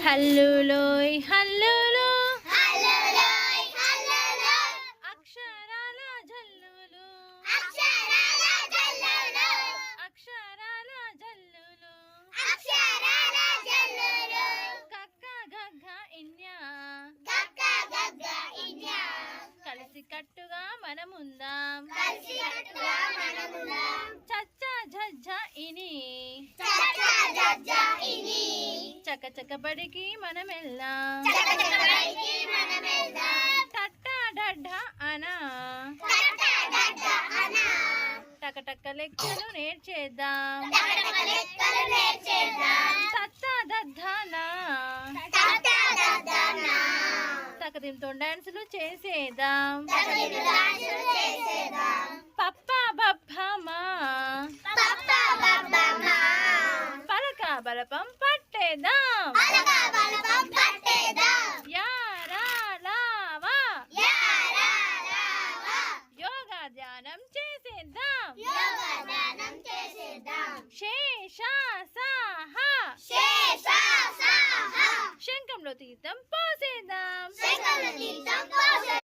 హల్లులోయ్ హల్లులు హల్లులోయ్ హల్లులు అక్షరాల జల్లులు అక్షరాల జల్లులు అక్షరాల జల్లులు అక్షరాల జల్లులు కక్క గగ్గ ఇన్యా గగ్గ గగ్గ ఇన్యా కలిసి కట్టుగా మనముందాం కలిసి కట్టుగా మనముందాం చచ్చ ఝజ్జ ఇని చచ్చ జజ్జ ఇని చక చక బడికి మనమెల్లాం చకచకబడికి మనమెల్దాం టట్ట డడ్డ అనా టట డడ్డ అనా టక టక లెక్కలు నేర్చేద్దాం టకటక లెక్కలు నేర్చేద్దాం తత్త దద్దనా టట దద్దనా తకదింతో డాన్సులు చేసేద్దాం తగిన డాన్సులు చేసేద్దాం పప్ప బబ్బమా పప్ప బబ్బమ్మ పలక బలపం పట్టేద్దాం అలక బలపం పట్టేద్దాం యారా లావా యారా లావా యోగా ధ్యానం చేసేద్దాం యోగ ధ్యానం చేసేద్దాం శేషాసాహ శేషాసాహ శంఖంలో తీర్థం పోసేద్దాం శంఖంలో తీర్థం పోసేద్దాం